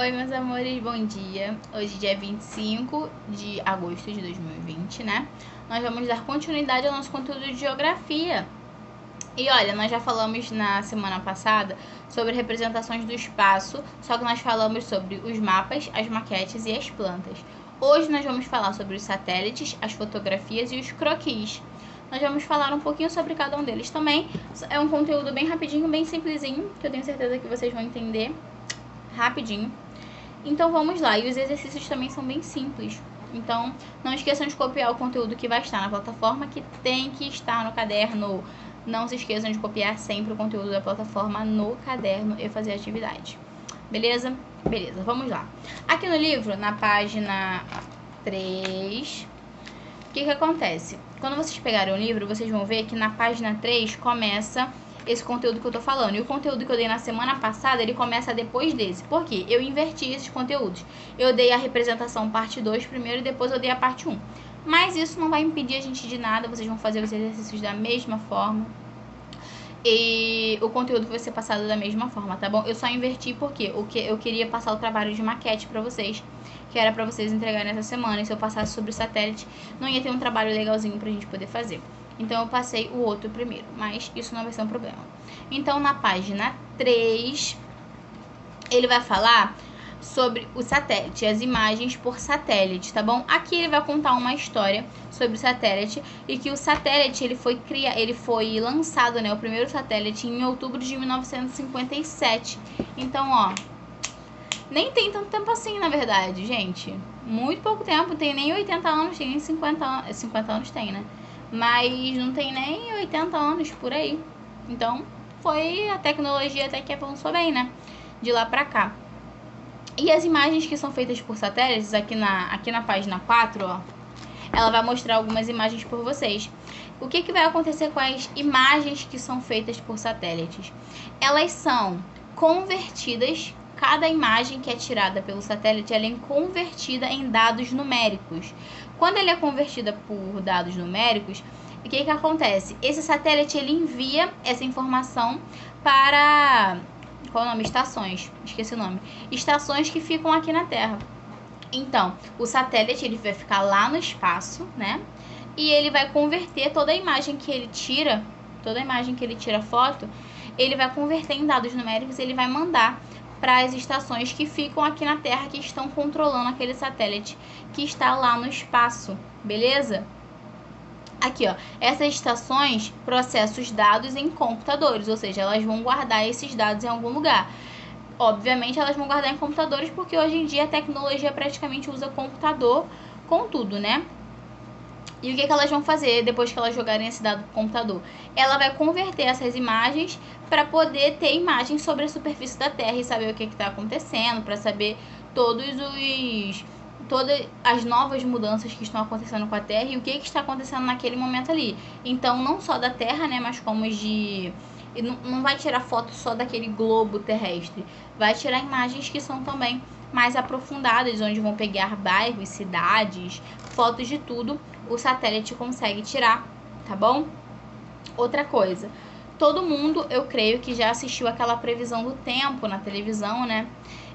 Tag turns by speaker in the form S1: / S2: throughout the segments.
S1: Oi, meus amores, bom dia. Hoje, dia 25 de agosto de 2020, né? Nós vamos dar continuidade ao nosso conteúdo de geografia. E olha, nós já falamos na semana passada sobre representações do espaço, só que nós falamos sobre os mapas, as maquetes e as plantas. Hoje nós vamos falar sobre os satélites, as fotografias e os croquis. Nós vamos falar um pouquinho sobre cada um deles também. É um conteúdo bem rapidinho, bem simplesinho, que eu tenho certeza que vocês vão entender rapidinho. Então vamos lá, e os exercícios também são bem simples. Então não esqueçam de copiar o conteúdo que vai estar na plataforma, que tem que estar no caderno. Não se esqueçam de copiar sempre o conteúdo da plataforma no caderno e fazer a atividade. Beleza? Beleza, vamos lá. Aqui no livro, na página 3, o que acontece? Quando vocês pegarem o livro, vocês vão ver que na página 3 começa esse conteúdo que eu tô falando. E o conteúdo que eu dei na semana passada, ele começa depois desse. Por quê? Eu inverti esses conteúdos. Eu dei a representação parte 2 primeiro e depois eu dei a parte 1. Mas isso não vai impedir a gente de nada. Vocês vão fazer os exercícios da mesma forma. E o conteúdo vai ser passado da mesma forma, tá bom? Eu só inverti porque eu queria passar o trabalho de maquete pra vocês, que era pra vocês entregarem essa semana. E se eu passasse sobre satélite, não ia ter um trabalho legalzinho pra gente poder fazer. Então eu passei o outro primeiro, mas isso não vai ser um problema. Então na página 3, ele vai falar sobre o satélite, as imagens por satélite, tá bom? Aqui ele vai contar uma história sobre o satélite e que o satélite ele foi lançado, né, o primeiro satélite em outubro de 1957. Então, ó, nem tem tanto tempo assim, na verdade, gente. Muito pouco tempo, tem nem 80 anos, tem nem 50 anos, 50 anos tem, né? Mas não tem nem 80 anos por aí. Então, foi a tecnologia até que avançou bem, né? De lá pra cá. E as imagens que são feitas por satélites, aqui na página 4, ó, ela vai mostrar algumas imagens por vocês. O que vai acontecer com as imagens que são feitas por satélites? Elas são convertidas, cada imagem que é tirada pelo satélite, ela é convertida em dados numéricos. Quando ela é convertida por dados numéricos, o que acontece? Esse satélite ele envia essa informação para... Qual é o nome? Estações. Esqueci o nome. Estações que ficam aqui na Terra. Então, o satélite ele vai ficar lá no espaço, né? E ele vai converter toda a imagem que ele tira, foto, ele vai converter em dados numéricos e ele vai mandar para as estações que ficam aqui na Terra, que estão controlando aquele satélite que está lá no espaço, beleza? Aqui, ó, essas estações processam os dados em computadores, ou seja, elas vão guardar esses dados em algum lugar. Obviamente, elas vão guardar em computadores, porque hoje em dia a tecnologia praticamente usa computador com tudo, né? E o que elas vão fazer depois que elas jogarem esse dado pro computador? Ela vai converter essas imagens para poder ter imagens sobre a superfície da Terra e saber o que está acontecendo, para saber todas as novas mudanças que estão acontecendo com a Terra e o que está acontecendo naquele momento ali. Então, não só da Terra, né, mas como de... Não vai tirar foto só daquele globo terrestre, vai tirar imagens que são também mais aprofundadas, onde vão pegar bairros, cidades, fotos de tudo, o satélite consegue tirar, tá bom? Outra coisa, todo mundo, eu creio que já assistiu aquela previsão do tempo na televisão, né?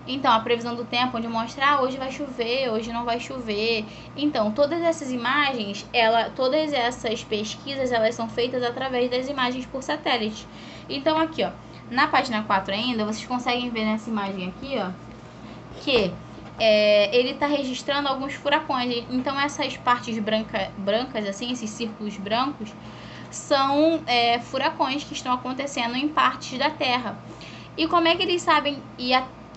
S1: Então, a previsão do tempo, onde mostra, hoje vai chover, hoje não vai chover. Então, todas essas imagens, todas essas pesquisas, elas são feitas através das imagens por satélite. Então, aqui, ó, na página 4 ainda, vocês conseguem ver nessa imagem aqui, ó, que ele está registrando alguns furacões. Então, essas partes brancas, assim, esses círculos brancos, são furacões que estão acontecendo em partes da Terra. E como é que eles sabem...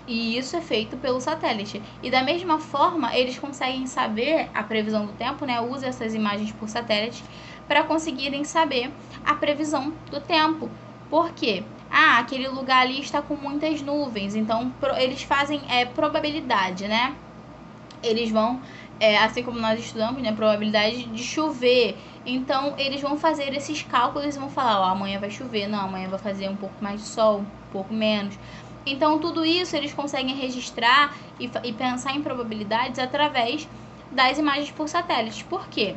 S1: E isso é feito pelo satélite. E da mesma forma, eles conseguem saber a previsão do tempo, né? Usa essas imagens por satélite para conseguirem saber a previsão do tempo. Por quê? Aquele lugar ali está com muitas nuvens. Então, eles fazem probabilidade, né? Eles vão, assim como nós estudamos, né? Probabilidade de chover. Então, eles vão fazer esses cálculos e vão falar, amanhã vai chover. Não, amanhã vai fazer um pouco mais de sol, um pouco menos. Então, tudo isso eles conseguem registrar e pensar em probabilidades através das imagens por satélites. Por quê?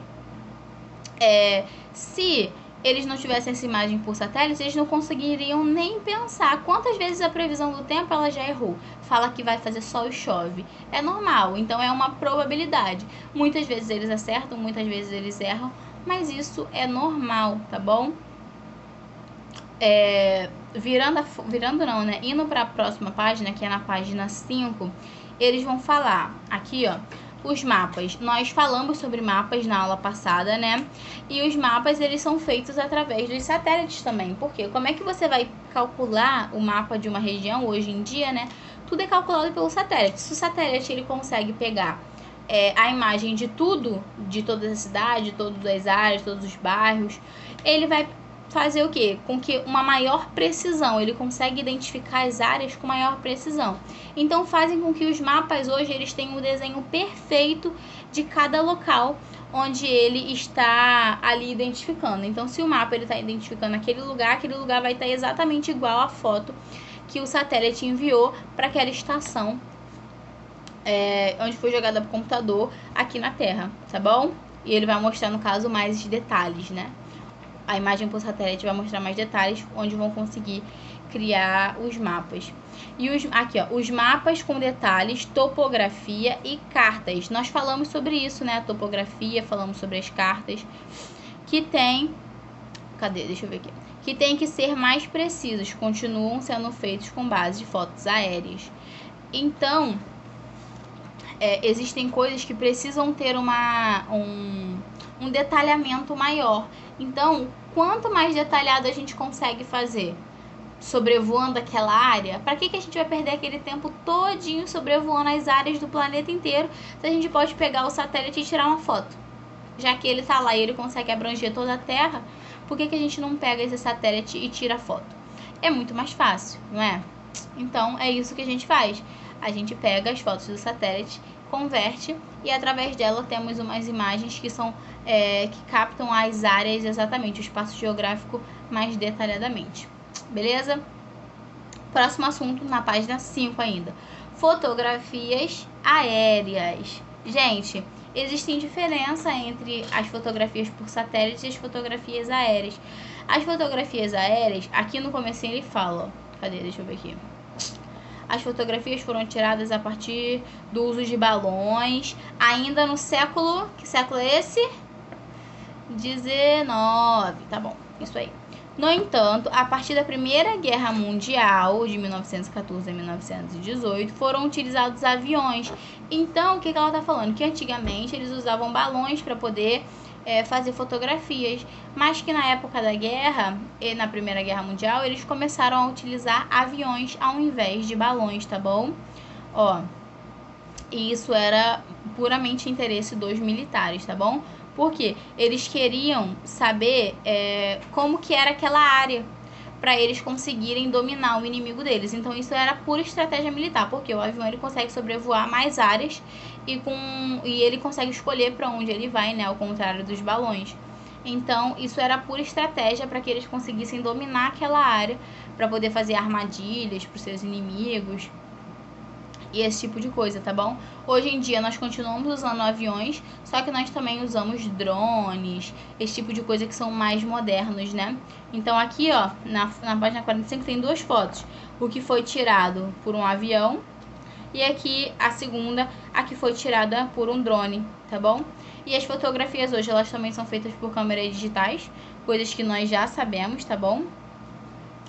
S1: Se eles não tivessem essa imagem por satélite, eles não conseguiriam nem pensar quantas vezes a previsão do tempo ela já errou. Fala que vai fazer sol e chove. É normal, então é uma probabilidade. Muitas vezes eles acertam, muitas vezes eles erram, mas isso é normal, tá bom? Virando não, né? Indo para a próxima página, que é na página 5, eles vão falar aqui, ó, os mapas. Nós falamos sobre mapas na aula passada, né? E os mapas, eles são feitos através dos satélites também. Por quê? Como é que você vai calcular o mapa de uma região hoje em dia, né? Tudo é calculado pelo satélite. Se o satélite ele consegue pegar a imagem de tudo, de toda a cidade, de todas as áreas, todos os bairros, ele vai fazer o quê? Com que uma maior precisão, ele consegue identificar as áreas com maior precisão. Então fazem com que os mapas hoje eles tenham o desenho perfeito de cada local onde ele está ali identificando. Então se o mapa ele está identificando aquele lugar vai estar exatamente igual à foto que o satélite enviou para aquela estação onde foi jogada para o computador aqui na Terra, tá bom? E ele vai mostrar, no caso, mais detalhes, né? A imagem por satélite vai mostrar mais detalhes onde vão conseguir criar os mapas. E aqui, ó, os mapas com detalhes, topografia e cartas. Nós falamos sobre isso, né? A topografia, falamos sobre as cartas, que tem... Cadê? Deixa eu ver aqui. Que tem que ser mais precisos, continuam sendo feitos com base de fotos aéreas. Então, existem coisas que precisam ter um detalhamento maior. Então, quanto mais detalhado a gente consegue fazer sobrevoando aquela área, para que a gente vai perder aquele tempo todinho sobrevoando as áreas do planeta inteiro se a gente pode pegar o satélite e tirar uma foto? Já que ele está lá e ele consegue abranger toda a Terra, por que a gente não pega esse satélite e tira a foto? É muito mais fácil, não é? Então, é isso que a gente faz. A gente pega as fotos do satélite, converte e através dela temos umas imagens que são que captam as áreas exatamente, o espaço geográfico mais detalhadamente. Beleza? Próximo assunto, na página 5 ainda. Fotografias aéreas. Gente, existe diferença entre as fotografias por satélite e as fotografias aéreas. As fotografias aéreas, aqui no comecinho ele fala, ó, cadê? Deixa eu ver aqui. As fotografias foram tiradas a partir do uso de balões, ainda no século... Que século é esse? 19, tá bom, isso aí. No entanto, a partir da Primeira Guerra Mundial, de 1914 a 1918, foram utilizados aviões. Então, o que ela está falando? Que antigamente eles usavam balões para poder fazer fotografias, mas que na época da guerra, e na Primeira Guerra Mundial, eles começaram a utilizar aviões ao invés de balões, tá bom? Ó, e isso era puramente interesse dos militares, tá bom? Porque eles queriam saber como que era aquela área para eles conseguirem dominar o inimigo deles. Então isso era pura estratégia militar, porque o avião ele consegue sobrevoar mais áreas e ele consegue escolher para onde ele vai, né, ao contrário dos balões. Então isso era pura estratégia para que eles conseguissem dominar aquela área, para poder fazer armadilhas para os seus inimigos e esse tipo de coisa, tá bom? Hoje em dia nós continuamos usando aviões, só que nós também usamos drones, esse tipo de coisa que são mais modernos, né? Então aqui, ó, na página 45 tem duas fotos. O que foi tirado por um avião e aqui a segunda, a que foi tirada por um drone, tá bom? E as fotografias hoje, elas também são feitas por câmeras digitais, coisas que nós já sabemos, tá bom?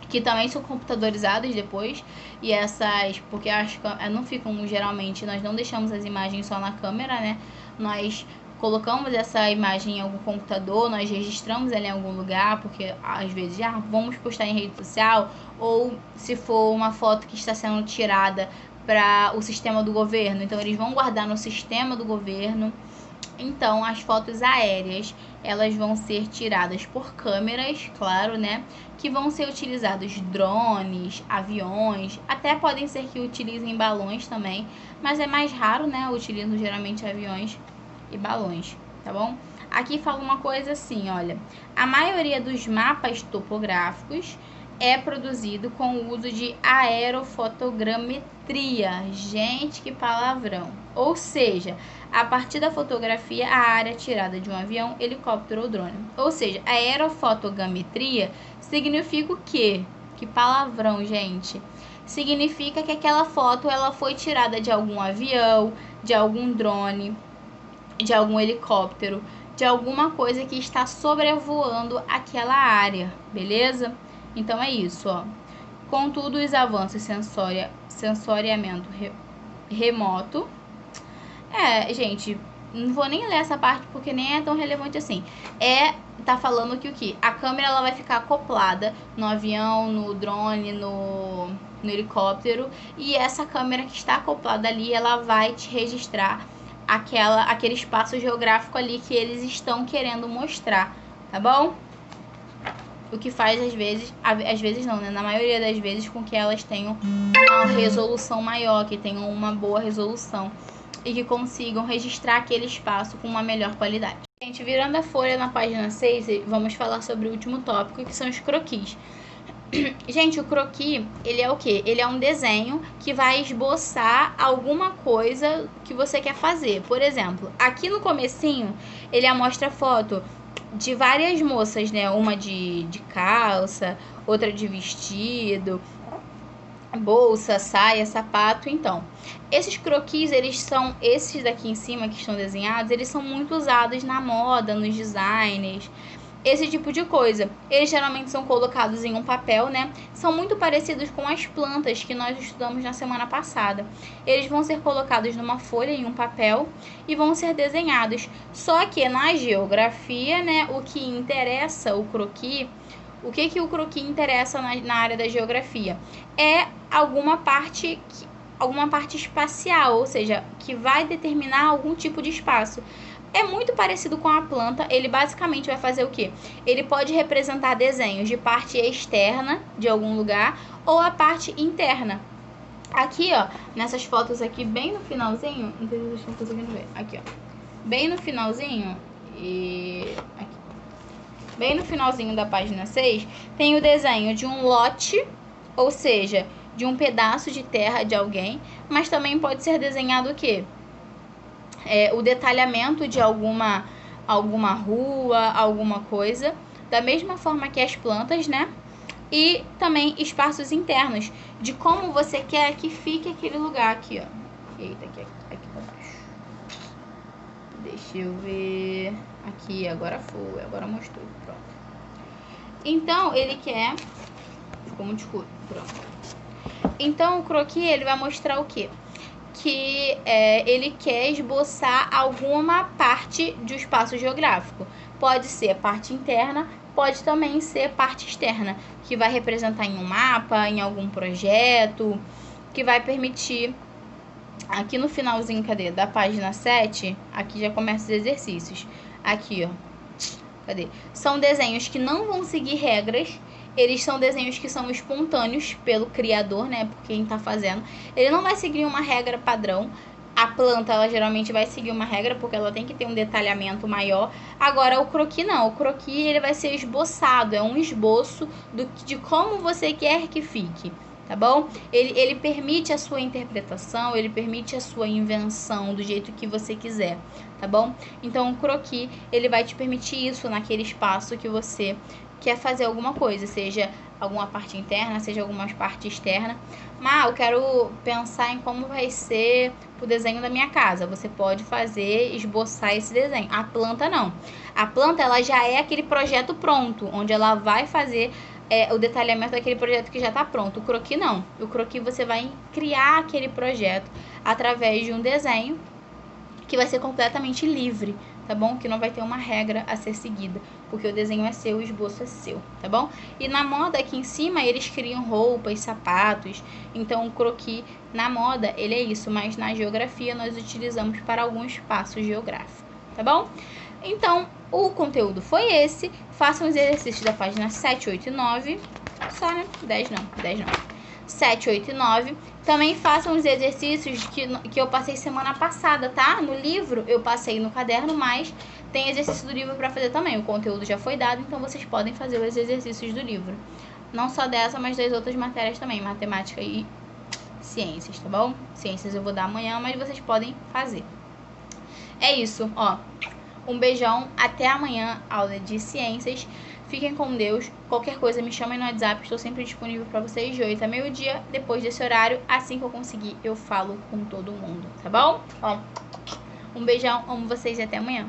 S1: Que também são computadorizadas depois, e essas, porque acho que não ficam, geralmente, nós não deixamos as imagens só na câmera, né? Nós colocamos essa imagem em algum computador, nós registramos ela em algum lugar, porque às vezes vamos postar em rede social, ou se for uma foto que está sendo tirada para o sistema do governo, então eles vão guardar no sistema do governo. Então, as fotos aéreas, elas vão ser tiradas por câmeras, claro, né? Que vão ser utilizados drones, aviões, até podem ser que utilizem balões também, mas é mais raro, né? Utilizam geralmente aviões e balões, tá bom? Aqui fala uma coisa assim, olha, a maioria dos mapas topográficos é produzido com o uso de aerofotogrametria. Gente, que palavrão! Ou seja, a partir da fotografia, a área tirada de um avião, helicóptero ou drone. Ou seja, a aerofotogrametria significa o quê? Que palavrão, gente! Significa que aquela foto ela foi tirada de algum avião, de algum drone, de algum helicóptero, de alguma coisa que está sobrevoando aquela área, beleza? Então é isso, ó. Contudo, os avanços sensoriamento remoto. Gente, não vou nem ler essa parte porque nem é tão relevante assim. Tá falando que o que? A câmera ela vai ficar acoplada no avião, no drone, no helicóptero, e essa câmera que está acoplada ali, ela vai te registrar aquele espaço geográfico ali que eles estão querendo mostrar, tá bom? O que faz às vezes não, né? Na maioria das vezes com que elas tenham uma resolução maior, que tenham uma boa resolução e que consigam registrar aquele espaço com uma melhor qualidade. Gente, virando a folha na página 6, vamos falar sobre o último tópico, que são os croquis. Gente, o croquis, ele é o quê? Ele é um desenho que vai esboçar alguma coisa que você quer fazer. Por exemplo, aqui no comecinho, ele mostra foto de várias moças, né? Uma de calça, outra de vestido, bolsa, saia, sapato. Então, esses croquis, esses daqui em cima que estão desenhados, eles são muito usados na moda, nos designers, esse tipo de coisa. Eles geralmente são colocados em um papel, né? São muito parecidos com as plantas que nós estudamos na semana passada. Eles vão ser colocados numa folha, em um papel, e vão ser desenhados. Só que na geografia, né, o que interessa o croquis, o que o croquis interessa na área da geografia? É alguma parte espacial, ou seja, que vai determinar algum tipo de espaço. É muito parecido com a planta, ele basicamente vai fazer o quê? Ele pode representar desenhos de parte externa de algum lugar ou a parte interna. Aqui, ó, nessas fotos aqui, bem no finalzinho, não sei se vocês estão conseguindo ver, aqui, ó, bem no finalzinho, aqui, bem no finalzinho da página 6, tem o desenho de um lote, ou seja, de um pedaço de terra de alguém, mas também pode ser desenhado o quê? O detalhamento de alguma rua, alguma coisa, da mesma forma que as plantas, né? E também espaços internos, de como você quer que fique aquele lugar aqui, ó. Eita, aqui pra baixo. Deixa eu ver. Aqui, agora foi, agora mostrou, pronto. Então, ele quer... Ficou muito escuro, pronto. Então, o croquis, ele vai mostrar o quê? Que ele quer esboçar alguma parte de um espaço geográfico. Pode ser a parte interna, pode também ser parte externa, que vai representar em um mapa, em algum projeto, que vai permitir... Aqui no finalzinho, da página 7, aqui já começa os exercícios. Aqui, ó. São desenhos que não vão seguir regras. Eles são desenhos que são espontâneos pelo criador, né? Por quem tá fazendo. Ele não vai seguir uma regra padrão. A planta, ela geralmente vai seguir uma regra, porque ela tem que ter um detalhamento maior. Agora, o croquis não. O croquis, ele vai ser esboçado. É um esboço de como você quer que fique, tá bom? Ele permite a sua interpretação, ele permite a sua invenção do jeito que você quiser, tá bom? Então, o croquis, ele vai te permitir isso naquele espaço que você quer fazer alguma coisa, seja alguma parte interna, seja alguma parte externa. Mas eu quero pensar em como vai ser o desenho da minha casa. Você pode esboçar esse desenho. A planta não. A planta, ela já é aquele projeto pronto, onde ela vai fazer o detalhamento daquele projeto que já está pronto. O croquis não. O croquis você vai criar aquele projeto através de um desenho que vai ser completamente livre, tá bom? Que não vai ter uma regra a ser seguida, porque o desenho é seu, o esboço é seu, tá bom? E na moda aqui em cima eles criam roupas, sapatos, então o croquis na moda ele é isso, mas na geografia nós utilizamos para algum espaço geográfico, tá bom? Então o conteúdo foi esse, façam os exercícios da página 7, 8 e 9, só, né? 10 não. 7, 8 e 9. Também façam os exercícios que eu passei semana passada, tá? No livro eu passei no caderno, mas tem exercício do livro para fazer também. O conteúdo já foi dado, então vocês podem fazer os exercícios do livro Não só dessa, mas das outras matérias também, matemática e ciências, tá bom? Ciências eu vou dar amanhã, mas vocês podem fazer. É isso, ó. Um beijão, até amanhã, aula de ciências. Fiquem com Deus. Qualquer coisa me chamem no WhatsApp, estou sempre disponível para vocês de 8 a meio-dia. Depois desse horário, assim que eu conseguir, eu falo com todo mundo, tá bom? Ó, um beijão, amo vocês e até amanhã.